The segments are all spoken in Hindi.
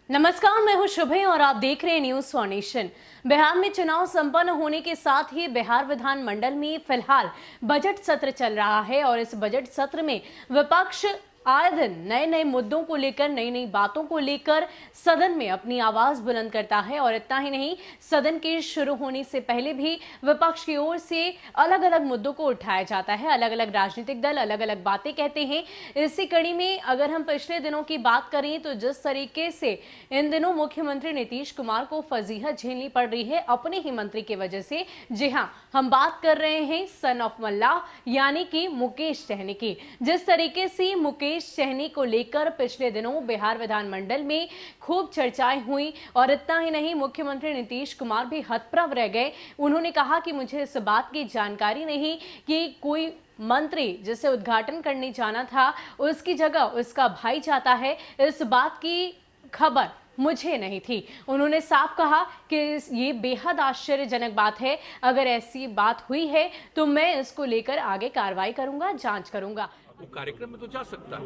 नमस्कार, मैं हूं शुभे और आप देख रहे हैं न्यूज फॉर नेशन। बिहार में चुनाव संपन्न होने के साथ ही बिहार विधानमंडल में फिलहाल बजट सत्र चल रहा है और इस बजट सत्र में विपक्ष आए दिन नए नए मुद्दों को लेकर, नई नई बातों को लेकर सदन में अपनी आवाज बुलंद करता है। और इतना ही नहीं, सदन के शुरू होने से पहले भी विपक्ष की ओर से अलग अलग मुद्दों को उठाया जाता है। अलग अलग राजनीतिक दल अलग अलग बातें कहते हैं। इसी कड़ी में अगर हम पिछले दिनों की बात करें तो जिस तरीके से इन दिनों मुख्यमंत्री नीतीश कुमार को फजीहत झेलनी पड़ रही है अपने ही मंत्री की वजह से। जी हां, हम बात कर रहे हैं सन ऑफ मल्लाह यानी कि मुकेश सहनी की। जिस तरीके से मुकेश सहनी को लेकर पिछले दिनों बिहार विधानमंडल में खूब चर्चाएं हुई और इतना ही नहीं, मुख्यमंत्री नीतीश कुमार भी हतप्रभ रह गए। उन्होंने कहा कि मुझे इस बात की जानकारी नहीं कि कोई मंत्री जिसे उद्घाटन करने जाना था उसकी जगह उसका भाई जाता है, इस बात की खबर मुझे नहीं थी। उन्होंने साफ कहा कि ये बेहद आश्चर्यजनक बात है। अगर ऐसी बात हुई है तो मैं इसको लेकर आगे कार्रवाई करूंगा, जांच करूंगा। वो कार्यक्रम में तो जा सकता है,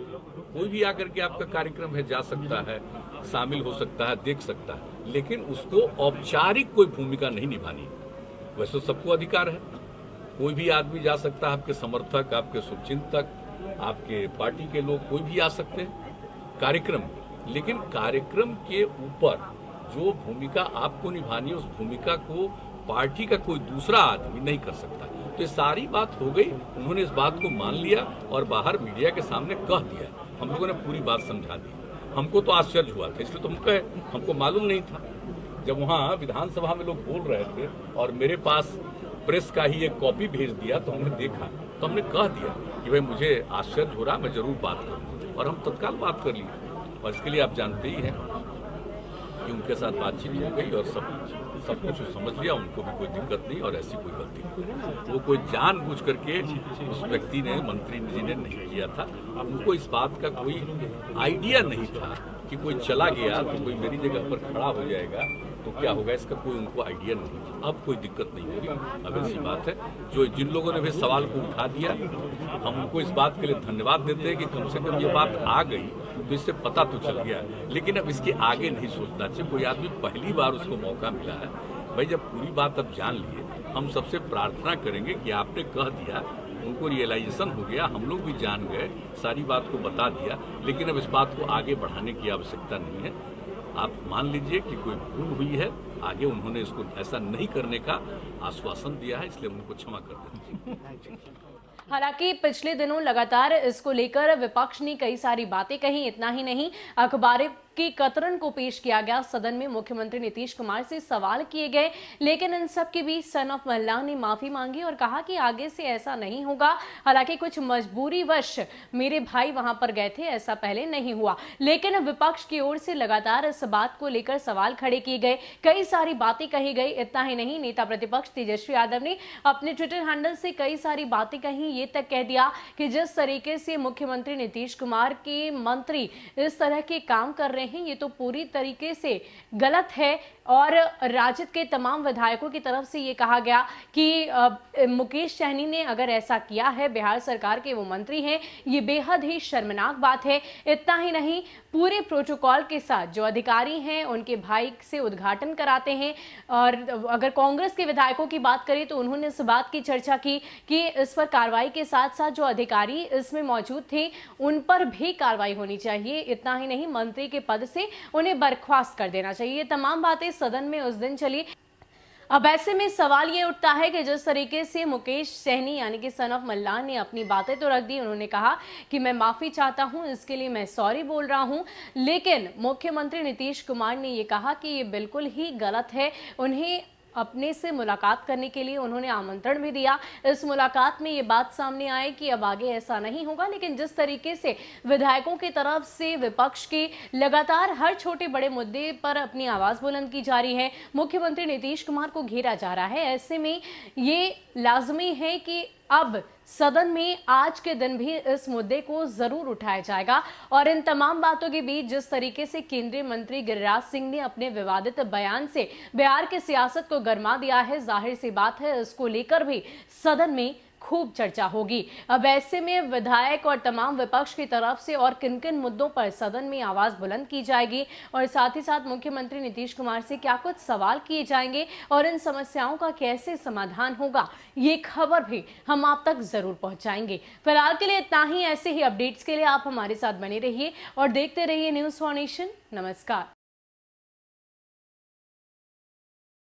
कोई भी आकर के आपका कार्यक्रम है जा सकता है, शामिल हो सकता है, देख सकता है, लेकिन उसको औपचारिक कोई भूमिका नहीं निभानी। वैसे तो सबको अधिकार है, कोई भी आदमी जा सकता है, आपके समर्थक, आपके शुभचिंतक, आपके पार्टी के लोग, कोई भी आ सकते हैं कार्यक्रम में। लेकिन कार्यक्रम के ऊपर जो भूमिका आपको निभानी है, उस भूमिका को पार्टी का कोई दूसरा आदमी नहीं कर सकता। तो ये सारी बात हो गई, उन्होंने इस बात को मान लिया और बाहर मीडिया के सामने कह दिया। हम लोगों ने पूरी बात समझा दी। हमको तो आश्चर्य हुआ था, इसलिए तो हम कहे, हमको मालूम नहीं था। जब वहाँ विधानसभा में लोग बोल रहे थे और मेरे पास प्रेस का ही एक कॉपी भेज दिया तो हमने देखा, तो हमने कह दिया कि भाई मुझे आश्चर्य हो रहा, मैं जरूर बात करूँ, और हम तत्काल बात कर लिए। और इसके लिए आप जानते ही हैं कि उनके साथ बातचीत हो गई और सब कुछ समझ लिया, उनको भी कोई दिक्कत नहीं और ऐसी कोई गलती नहीं। वो कोई जानबूझ करके उस व्यक्ति ने, मंत्री जी ने नहीं किया था। उनको इस बात का कोई आइडिया नहीं था कि कोई चला गया तो कोई मेरी जगह पर खड़ा हो जाएगा तो क्या होगा, इसका कोई उनको आइडिया नहीं। अब कोई दिक्कत नहीं होगी। अब ऐसी बात है, जो जिन लोगों ने भी सवाल को उठा दिया, हम उनको इस बात के लिए धन्यवाद देते हैं कि कम से कम ये बात आ गई तो इससे पता तो चल गया। लेकिन अब इसके आगे नहीं सोचना चाहिए। कोई आदमी पहली बार उसको मौका मिला है, भाई जब पूरी बात अब जान लिए, हम सबसे प्रार्थना करेंगे कि आपने कह दिया, उनको रियलाइजेशन हो गया, हम लोग भी जान गए, सारी बात को बता दिया, लेकिन अब इस बात को आगे बढ़ाने की आवश्यकता नहीं है। आप मान लीजिए कि कोई भूल हुई है, आगे उन्होंने इसको ऐसा नहीं करने का आश्वासन दिया है, इसलिए उनको क्षमा कर दें। हालांकि पिछले दिनों लगातार इसको लेकर विपक्ष ने कई सारी बातें कही। इतना ही नहीं, अखबारों की कतरन को पेश किया गया, सदन में मुख्यमंत्री नीतीश कुमार से सवाल किए गए, लेकिन इन सब के बीच सन ऑफ मल्लाह ने माफी मांगी और कहा कि आगे से ऐसा नहीं होगा। हालांकि कुछ मजबूरीवश मेरे भाई वहां पर गए थे, ऐसा पहले नहीं हुआ। लेकिन विपक्ष की ओर से लगातार इस बात को लेकर सवाल खड़े किए गए, कई सारी बातें कही गई। इतना ही नहीं, नेता प्रतिपक्ष तेजस्वी यादव ने अपने ट्विटर हैंडल से कई सारी बातें कही, ये तक कह दिया कि जिस तरीके से मुख्यमंत्री नीतीश कुमार के मंत्री इस तरह के काम कर रहे हैं, ये तो पूरी तरीके से गलत है। और राजद के तमाम विधायकों की तरफ से ये कहा गया कि मुकेश सहनी ने अगर ऐसा किया है, बिहार सरकार के वो मंत्री हैं, ये बेहद ही शर्मनाक बात है। इतना ही नहीं, पूरे प्रोटोकॉल के साथ जो अधिकारी हैं उनके भाई से उद्घाटन कराते हैं। और अगर कांग्रेस के विधायकों की बात करें तो उन्होंने इस बात की चर्चा की कि इस पर कार्रवाई के साथ साथ जो अधिकारी इसमें मौजूद थे उन पर भी कार्रवाई होनी चाहिए। इतना ही नहीं, मंत्री के पद से उन्हें बर्खास्त कर देना चाहिए। ये तमाम बातें सदन में उस दिन चली। अब ऐसे में सवाल ये उठता है कि जिस तरीके से मुकेश सहनी यानी कि सन ऑफ मल्लाह ने अपनी बातें तो रख दी, उन्होंने कहा कि मैं माफी चाहता हूं, इसके लिए मैं सॉरी बोल रहा हूं, लेकिन मुख्यमंत्री नीतीश कुमार ने ये कहा कि ये बिल्कुल ही गलत है। उन्हें अपने से मुलाकात करने के लिए उन्होंने आमंत्रण भी दिया। इस मुलाकात में ये बात सामने आई कि अब आगे ऐसा नहीं होगा। लेकिन जिस तरीके से विधायकों की तरफ से विपक्ष के लगातार हर छोटे बड़े मुद्दे पर अपनी आवाज बुलंद की जा रही है, मुख्यमंत्री नीतीश कुमार को घेरा जा रहा है, ऐसे में ये लाजमी है कि अब सदन में आज के दिन भी इस मुद्दे को जरूर उठाया जाएगा। और इन तमाम बातों के बीच जिस तरीके से केंद्रीय मंत्री गिरिराज सिंह ने अपने विवादित बयान से बिहार की सियासत को गरमा दिया है, जाहिर सी बात है इसको लेकर भी सदन में खूब चर्चा होगी। अब ऐसे में विधायक और तमाम विपक्ष की तरफ से और किन किन मुद्दों पर सदन में आवाज बुलंद की जाएगी और साथ ही साथ मुख्यमंत्री नीतीश कुमार से क्या कुछ सवाल किए जाएंगे और इन समस्याओं का कैसे समाधान होगा, ये खबर भी हम आप तक जरूर पहुंचाएंगे। फिलहाल के लिए इतना ही। ऐसे ही अपडेट्स के लिए आप हमारे साथ बने रहिए और देखते रहिए न्यूज़ फॉर नेशन। नमस्कार।